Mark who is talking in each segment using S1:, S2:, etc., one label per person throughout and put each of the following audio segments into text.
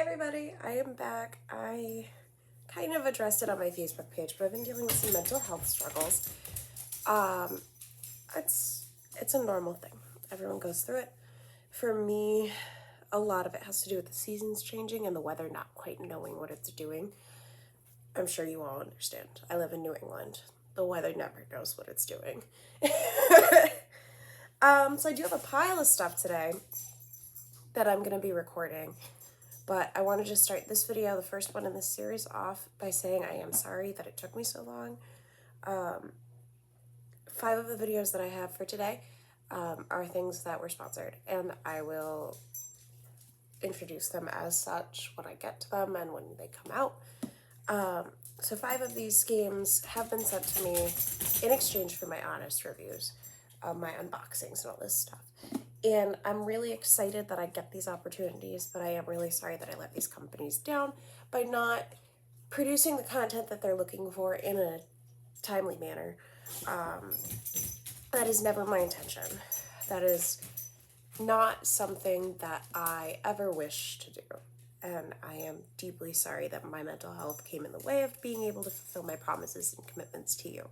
S1: everybody, I am back. I kind of addressed it on my Facebook page, but I've been dealing with some mental health struggles. It's a normal thing. Everyone goes through it. For me, a lot of it has to do with the seasons changing and the weather not quite knowing what it's doing. I'm sure you all understand. I live in New England. The weather never knows what it's doing. So I do have a pile of stuff today that I'm going to be recording. But I want to just start this video, the first one in this series, off by saying I am sorry that it took me so long. 5 of the videos that I have for today are things that were sponsored, and I will introduce them as such when I get to them and when they come out. So 5 of these games have been sent to me in exchange for my honest reviews, my unboxings and all this stuff. And I'm really excited that I get these opportunities, but I am really sorry that I let these companies down by not producing the content that they're looking for in a timely manner. That is never my intention. That is not something that I ever wish to do. And I am deeply sorry that my mental health came in the way of being able to fulfill my promises and commitments to you.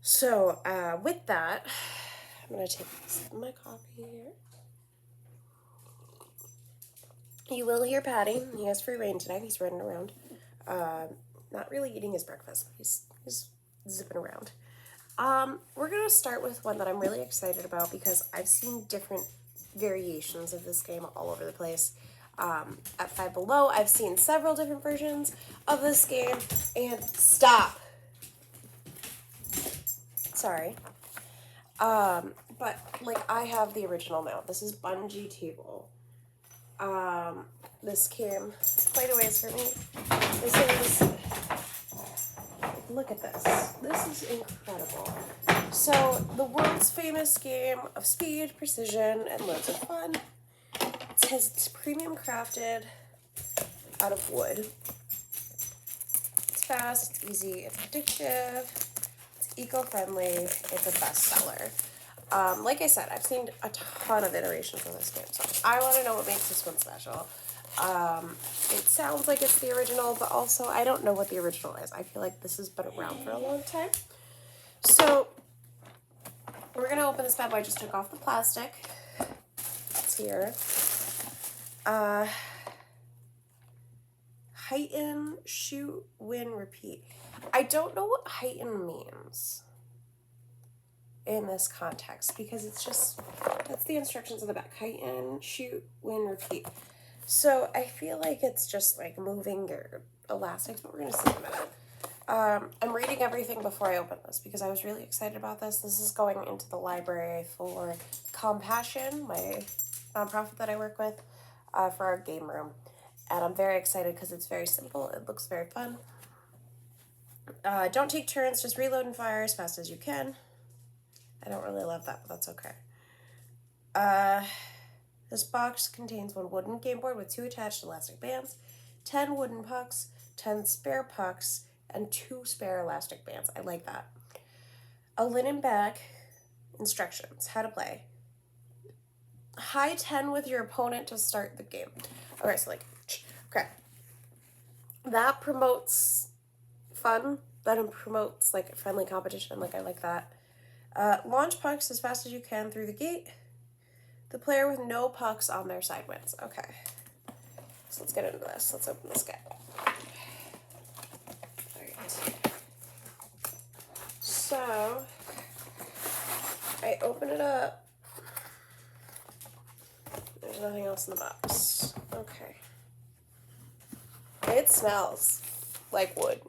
S1: So with that, I'm going to take my coffee here. You will hear Patty. He has free reign today. He's running around. Not really eating his breakfast, but he's zipping around. We're going to start with one that I'm really excited about because I've seen different variations of this game all over the place. At Five Below, I've seen several different versions of this game. And stop! Sorry. But, like, I have the original now. This is Bungee Table. This came quite a ways for me. This is, look at this. This is incredible. So, the world's famous game of speed, precision, and loads of fun. It says it's premium crafted out of wood. It's fast, it's easy, it's addictive, it's eco-friendly, it's a bestseller. Like I said, I've seen a ton of iterations of this game, so I want to know what makes this one special. It sounds like it's the original, but also I don't know what the original is. I feel like this has been around for a long time. So, we're going to open this bad boy. I just took off the plastic. It's here. Heighten, shoot, win, repeat. I don't know what heighten means in this context, because it's just, that's the instructions on the back. Heighten, shoot, win, repeat. So I feel like it's just like moving your elastics, but we're going to see in a minute. I'm reading everything before I open this because I was really excited about this. This is going into the library for Compassion, my nonprofit that I work with, for our game room. And I'm very excited because it's very simple. It looks very fun. Don't take turns, just reload and fire as fast as you can. I don't really love that, but that's okay. This box contains 1 wooden game board with 2 attached elastic bands, 10 wooden pucks, 10 spare pucks, and 2 spare elastic bands. I like that. A linen bag, instructions, how to play. High 10 with your opponent to start the game. Okay, so okay. That promotes fun. That promotes like friendly competition. Like I like that. Launch pucks as fast as you can through the gate. The player with no pucks on their side wins. Okay. So let's get into this. Let's open this guy. Alright. So, I open it up. There's nothing else in the box. Okay. It smells like wood.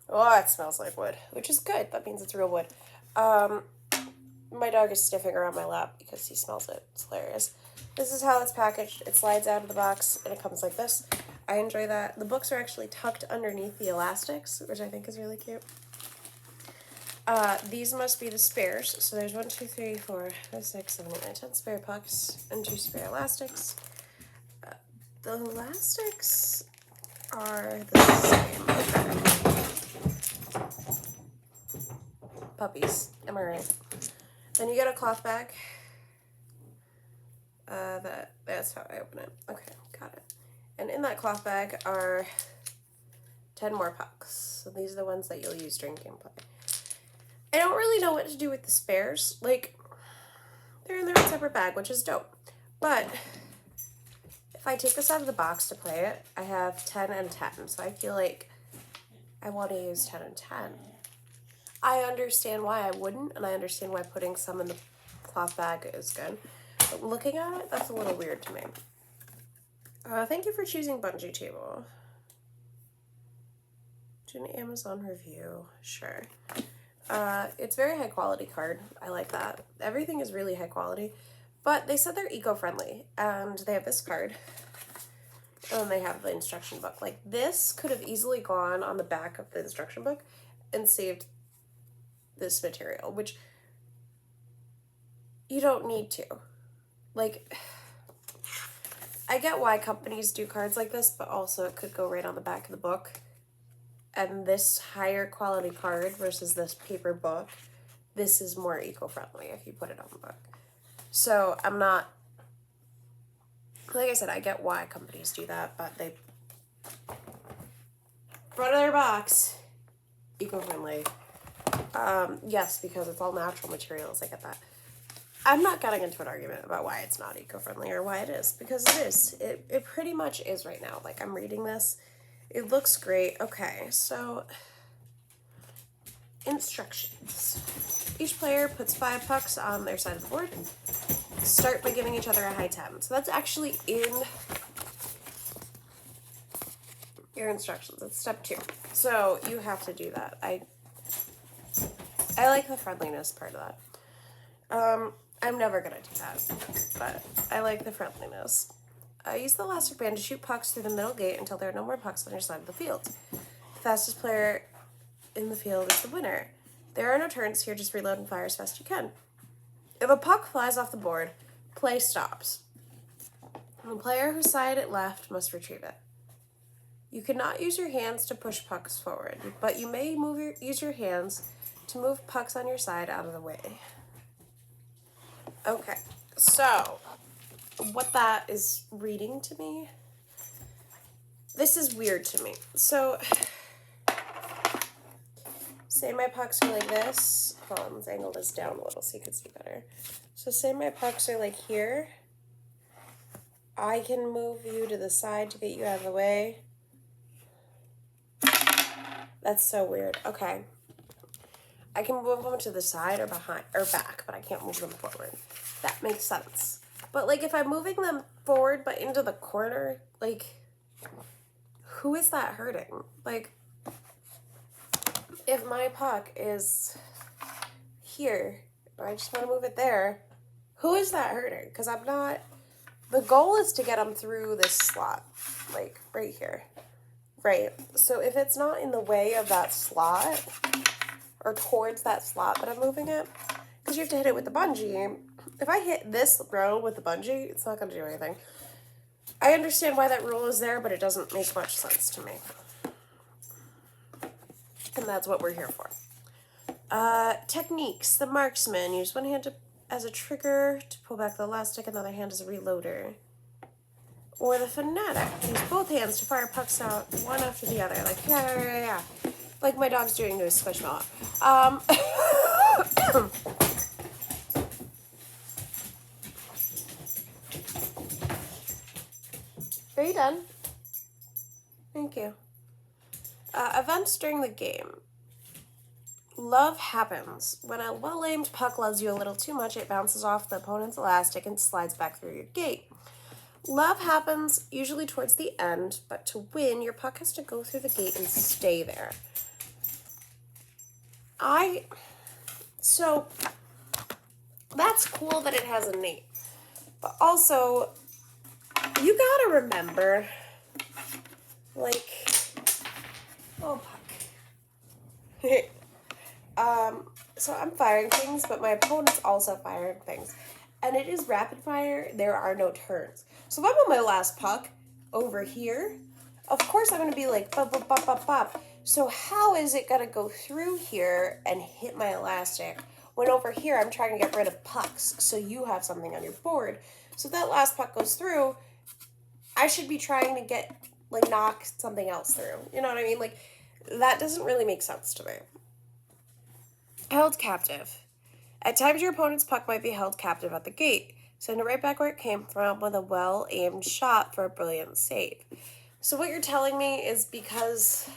S1: Oh, it smells like wood, which is good. That means it's real wood. My dog is sniffing around my lap because he smells it. It's hilarious. This is how it's packaged. It slides out of the box and it comes like this. I enjoy that. The books are actually tucked underneath the elastics, which I think is really cute. These must be the spares. So there's 1, 2, 3, 4, 5, 6, 7, 8, 9, 10 spare pucks and 2 spare elastics. The elastics are the same. Puppies. Am I right? Then you get a cloth bag. that's how I open it. Okay, got it. And in that cloth bag are 10 more pucks. So these are the ones that you'll use during gameplay. I don't really know what to do with the spares. Like, they're in their own separate bag, which is dope. But if I take this out of the box to play it, I have 10 and 10. So I feel like I want to use 10 and 10. I understand why I wouldn't, and I understand why putting some in the cloth bag is good. But looking at it, that's a little weird to me. Thank you for choosing Bungee Table. Do an Amazon review. Sure. It's very high quality card. I like that. Everything is really high quality. But they said they're eco-friendly, and they have this card. And they have the instruction book. Like, this could have easily gone on the back of the instruction book and saved this material, which you don't need to. Like, I get why companies do cards like this, but also it could go right on the back of the book. And this higher quality card versus this paper book, this is more eco-friendly if you put it on the book. So I'm not, like I said, I get why companies do that, but they, front of their box, eco-friendly. Yes, because it's all natural materials, I get that. I'm not getting into an argument about why it's not eco-friendly or why it is, because it is. It pretty much is right now. Like, I'm reading this. It looks great. Okay, so instructions. Each player puts 5 pucks on their side of the board. Start by giving each other a high 10. So that's actually in your instructions. It's step 2. So you have to do that. I like the friendliness part of that. I'm never gonna do that, but I like the friendliness. Use the elastic band to shoot pucks through the middle gate until there are no more pucks on your side of the field. The fastest player in the field is the winner. There are no turns here, just reload and fire as fast as you can. If a puck flies off the board, play stops. The player whose side it left must retrieve it. You cannot use your hands to push pucks forward, but you may use your hands to move pucks on your side out of the way. Okay, so what that is reading to me, this is weird to me. So, say my pucks are like this. Hold on, let's angle this down a little so you can see better. So say my pucks are like here. I can move you to the side to get you out of the way. That's so weird. Okay. I can move them to the side or behind or back, but I can't move them forward. That makes sense. But like if I'm moving them forward but into the corner, like who is that hurting? Like if my puck is here, or I just want to move it there, who is that hurting? Because I'm not, the goal is to get them through this slot, like right here, right? So if it's not in the way of that slot, or towards that slot that I'm moving it, because you have to hit it with the bungee. If I hit this row with the bungee, it's not going to do anything. I understand why that rule is there, but it doesn't make much sense to me. And that's what we're here for. Techniques. The marksman. Use one hand as a trigger to pull back the elastic, and the other hand as a reloader. Or the fanatic. Use both hands to fire pucks out one after the other. Like, yeah. Like my dog's doing to his squishmallow. Are you done? Thank you. Events during the game. Love happens. When a well-aimed puck loves you a little too much, it bounces off the opponent's elastic and slides back through your gate. Love happens usually towards the end, but to win, your puck has to go through the gate and stay there. So, that's cool that it has a name. But also, you gotta remember, like, oh, puck. So I'm firing things, but my opponent's also firing things. And it is rapid fire, there are no turns. So if I'm on my last puck over here, of course I'm gonna be like, bop, bop, bop, bop, bop. So how is it gonna go through here and hit my elastic when over here I'm trying to get rid of pucks so you have something on your board? So if that last puck goes through, I should be trying to get, like, knock something else through. You know what I mean? Like, that doesn't really make sense to me. Held captive. At times, your opponent's puck might be held captive at the gate. Send it right back where it came from with a well-aimed shot for a brilliant save. So what you're telling me is because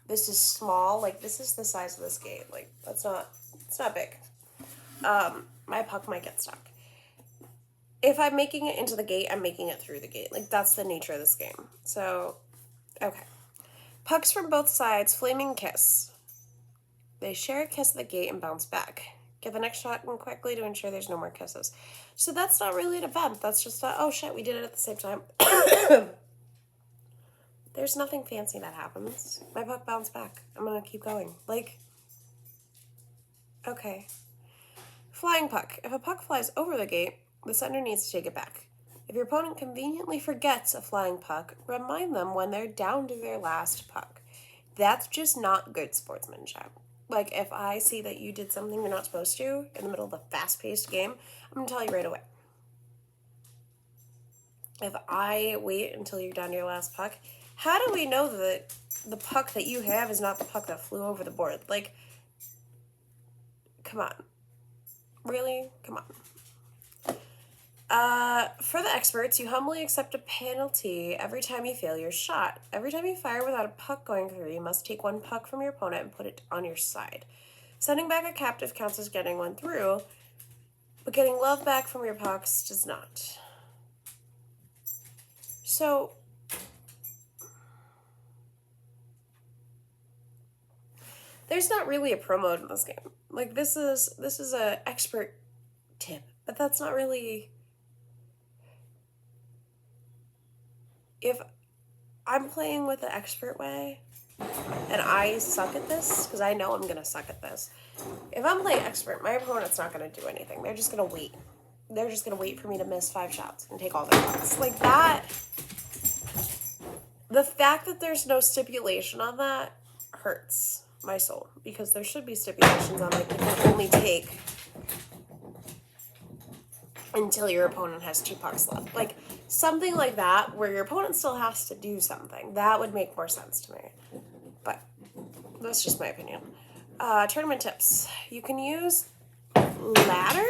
S1: this is small, like, this is the size of this gate. Like, it's not big. My puck might get stuck. If I'm making it into the gate, I'm making it through the gate. Like, that's the nature of this game. So, okay. Pucks from both sides, flaming kiss. They share a kiss at the gate and bounce back. Get the next shot in quickly to ensure there's no more kisses. So that's not really an event. That's just oh shit, we did it at the same time. There's nothing fancy that happens. My puck bounced back. I'm gonna keep going. Like, okay. Flying puck. If a puck flies over the gate, the sender needs to take it back. If your opponent conveniently forgets a flying puck, remind them when they're down to their last puck. That's just not good sportsmanship. Like, if I see that you did something you're not supposed to in the middle of a fast-paced game, I'm going to tell you right away. If I wait until you're down to your last puck, how do we know that the puck that you have is not the puck that flew over the board? Like, come on. Really? Come on. For the experts, you humbly accept a penalty every time you fail your shot. Every time you fire without a puck going through, you must take one puck from your opponent and put it on your side. Sending back a captive counts as getting one through, but getting love back from your pucks does not. So, there's not really a pro mode in this game. Like, this is a expert tip, but that's not really. If I'm playing with the expert way and I suck at this, because I know I'm going to suck at this, if I'm playing expert, my opponent's not going to do anything. They're just going to wait. They're just going to wait for me to miss 5 shots and take all their shots. Like that, the fact that there's no stipulation on that hurts my soul, because there should be stipulations on, like, you can only take until your opponent has 2 pucks left. Like, something like that, where your opponent still has to do something. That would make more sense to me. But that's just my opinion. Tournament tips. You can use ladder.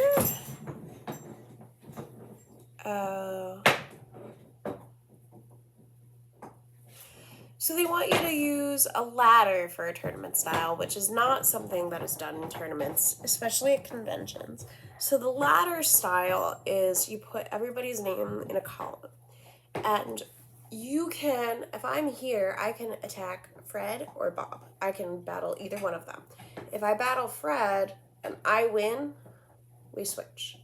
S1: So they want you to use a ladder for a tournament style, which is not something that is done in tournaments, especially at conventions. So the ladder style is you put everybody's name in a column. And you can, if I'm here, I can attack Fred or Bob. I can battle either one of them. If I battle Fred and I win, we switch.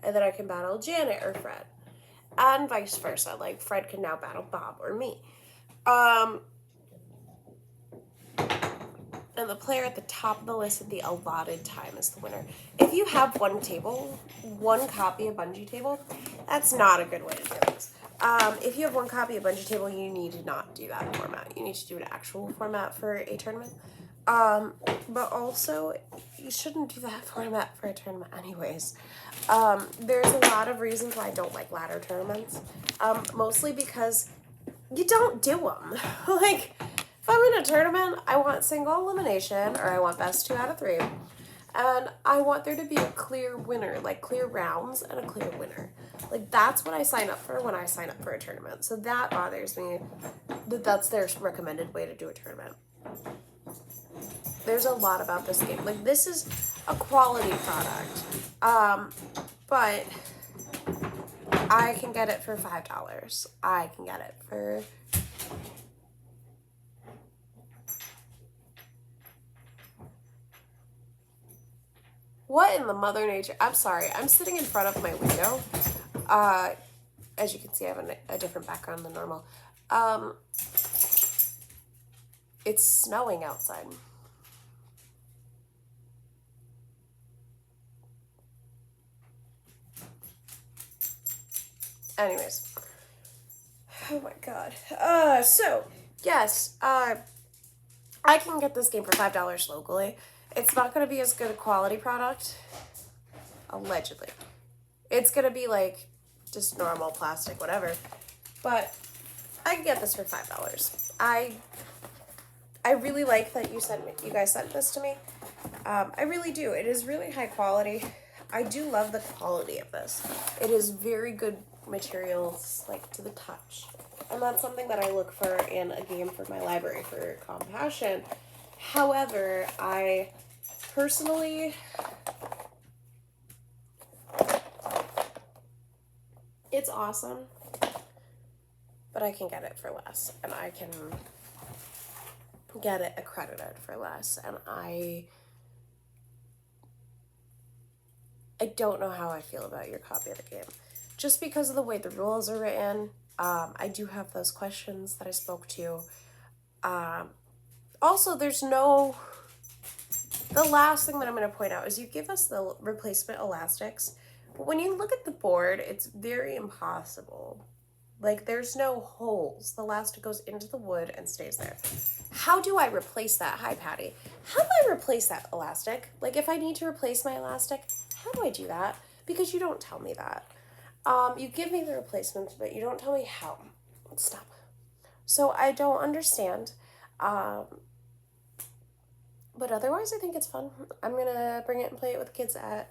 S1: And then I can battle Janet or Fred. And vice versa. Like, Fred can now battle Bob or me. And the player at the top of the list at the allotted time is the winner. If you have one copy of Bungee Table, that's not a good way to do this. If you have one copy of Bungee Table, you need to not do that format. You need to do an actual format for a tournament. But also, you shouldn't do that format for a tournament anyways. There's a lot of reasons why I don't like ladder tournaments. Mostly because you don't do them. Like, if I'm in a tournament, I want single elimination, or I want best 2 out of 3. And I want there to be a clear winner, like clear rounds and a clear winner. Like, that's what I sign up for when I sign up for a tournament. So that bothers me, that's their recommended way to do a tournament. There's a lot about this game. Like, this is a quality product. But I can get it for $5. I can get it for what in the mother nature? I'm sorry. I'm sitting in front of my window. As you can see, I have a different background than normal. It's snowing outside. Anyways. Oh my god. So, yes, I can get this game for $5 locally. It's not going to be as good a quality product, allegedly. It's gonna be like just normal plastic, whatever. But I can get this for $5. I really like that you guys sent this to me. I really do. It is really high quality. I do love the quality of this. It is very good materials, like to the touch. And that's something that I look for in a game for my library for Compassion. However, I personally, it's awesome, but I can get it for less, and I can get it accredited for less, and I don't know how I feel about your copy of the game. Just because of the way the rules are written, I do have those questions that I spoke to. Also, there's no... The last thing that I'm going to point out is you give us the replacement elastics, but when you look at the board, it's very impossible. Like, there's no holes. The elastic goes into the wood and stays there. How do I replace that? Hi, Patty. How do I replace that elastic? Like, if I need to replace my elastic, how do I do that? Because you don't tell me that. You give me the replacements, but you don't tell me how. Stop. So I don't understand. But otherwise, I think it's fun. I'm going to bring it and play it with the kids at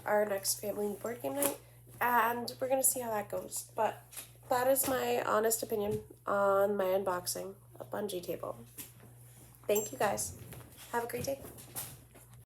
S1: our next family board game night. And we're going to see how that goes. But that is my honest opinion on my unboxing of Bungee Table. Thank you guys. Have a great day.